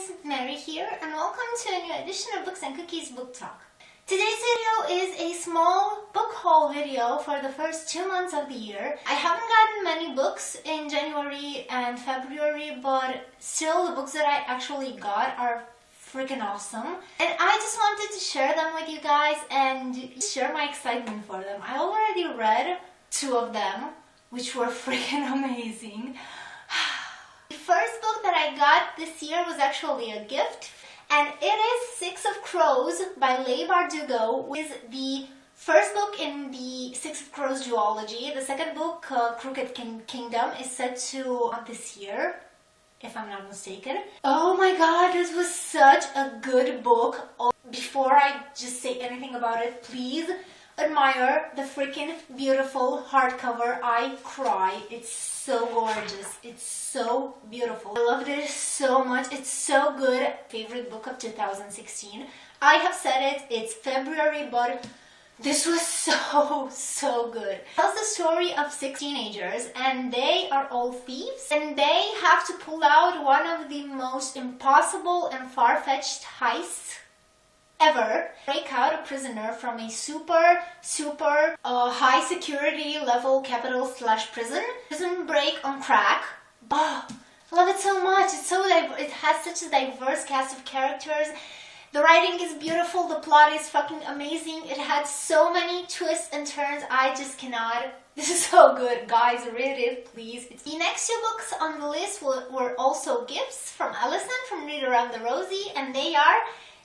guys, Mary here, and welcome to a new edition of Books and Cookies Book Talk. Today's video is a small book haul video for the first 2 months of the year. I haven't gotten many books in January and February, but still the books that I actually got are freaking awesome. And I just wanted to share them with you guys and share my excitement for them. I already read 2 of them, which were freaking amazing. The first book that I got this year was actually a gift, and it is Six of Crows by Leigh Bardugo, which is the first book in the Six of Crows duology. The second book, Crooked Kingdom, is set to this year, if I'm not mistaken. Oh my god, this was such a good book. Before I just say anything about it, please admire the freaking beautiful hardcover. I cry. It's so gorgeous. It's so beautiful. I loved it so much. It's so good. Favorite book of 2016. I have said it. It's February, but this was so good. It tells the story of 6 teenagers, and they are all thieves, and they have to pull out one of the most impossible and far-fetched heists ever. Break out a prisoner from a super high security level capital/prison break on crack. Oh, I love it so much. It has such a diverse cast of characters. The writing is beautiful. The plot is fucking amazing. It had so many twists and turns. I just cannot. This is so good, guys. Read it, please. The next 2 books on the list were also gifts from Allison from Read Around the Rosie, and they are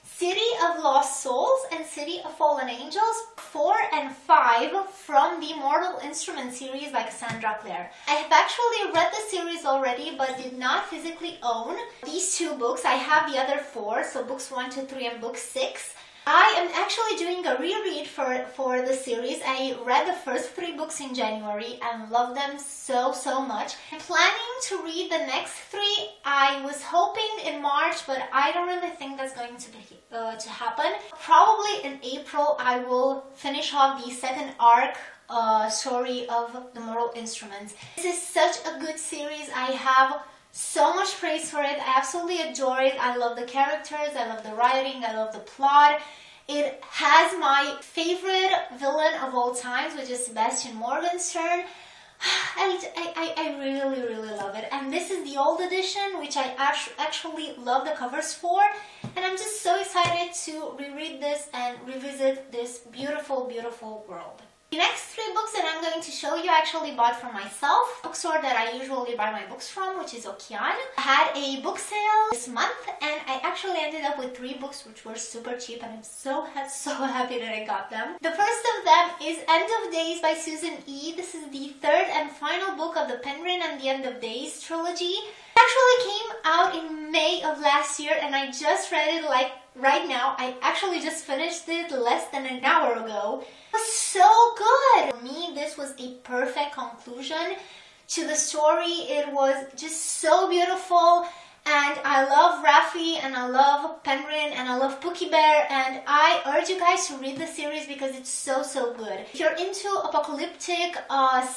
City of Lost Souls and City of Fallen Angels 4 and 5 from the Mortal Instrument series by Cassandra Clare. I have actually read the series already but did not physically own these 2 books. I have the other 4, so books 1 to 3 and book 6. I am actually doing a reread for the series. I read the first 3 books in January and loved them so much. I'm planning to read the next 3. I was hoping in March, but I don't really think that's going to happen. Probably in April I will finish off the second arc story of the Mortal Instruments. This is such a good series. I have so much praise for it. I absolutely adore it. I love the characters, I love the writing, I love the plot. It has my favorite villain of all times, which is Sebastian Morgenstern. I really love it. And this is the old edition, which I actually love the covers for. And I'm just so excited to reread this and revisit this beautiful world. The next 3 books that I'm going to show you I actually bought for myself. Bookstore that I usually buy my books from, which is Okian. I had a book sale this month, and I actually ended up with 3 books which were super cheap, and I'm so happy that I got them. The first of them is End of Days by Susan E. This is the 3rd and final book of the Penguin and the End of Days trilogy. It actually came out in May of last year, and I just read it like right now. I actually just finished it less than an hour ago. It was so good! For me, this was a perfect conclusion to the story. It was just so beautiful, and I love Raffi, and I love Penguin, and I love Pookie Bear, and I urge you guys to read the series because it's so good. If you're into apocalyptic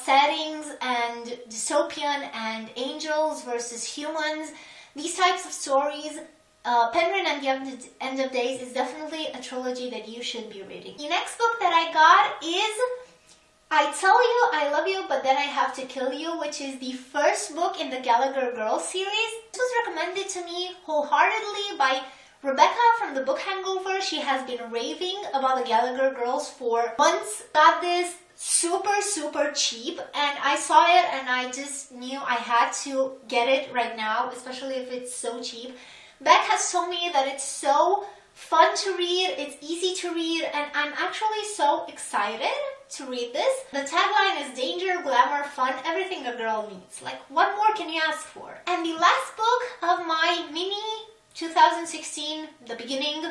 settings and dystopian and angels versus humans, these types of stories, Penguin and the End of Days is definitely a trilogy that you should be reading. The next book that I got is I Tell You I Love You, But Then I Have to Kill You, which is the first book in the Gallagher Girls series. This was recommended to me wholeheartedly by Rebecca from the Book Hangover. She has been raving about the Gallagher Girls for months. Got this super cheap, and I saw it and I just knew I had to get it right now, especially if it's so cheap. Beck has told me that it's so fun to read, it's easy to read, and I'm actually so excited to read this. The tagline is danger, glamour, fun, everything a girl needs. Like, what more can you ask for? And the last book of my mini 2016, the beginning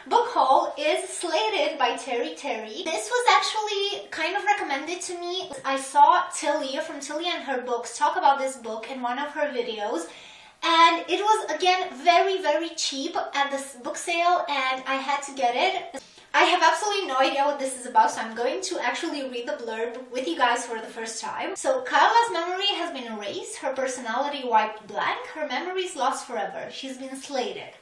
book haul is Slated by Terry Terry. This was actually kind of recommended to me. I saw Tilly from Tilly and Her Books talk about this book in one of her videos. And it was, again, very cheap at this book sale, and I had to get it. I have absolutely no idea what this is about, so I'm going to actually read the blurb with you guys for the first time. So, Kyla's memory has been erased, her personality wiped blank, her memories lost forever. She's been slated.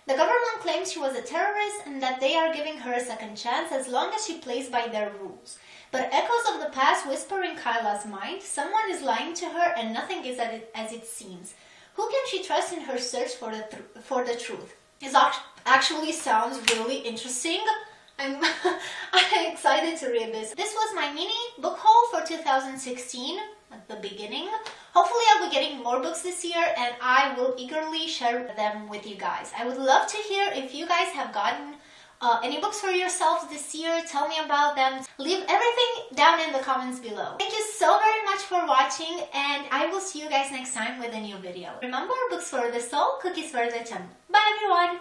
The government claims she was a terrorist and that they are giving her a second chance as long as she plays by their rules. But echoes of the past whisper in Kyla's mind, someone is lying to her and nothing is as it seems. Who can she trust in her search for the truth? This actually sounds really interesting. I'm excited to read this. This was my mini book haul for 2016 at the beginning. Hopefully I'll be getting more books this year and I will eagerly share them with you guys. I would love to hear if you guys have gotten any books for yourselves this year. Tell me about them. Leave everything down in the comments below. Thank you so very much for watching and I will see you guys next time with a new video. Remember, books for the soul, cookies for the tongue. Bye everyone!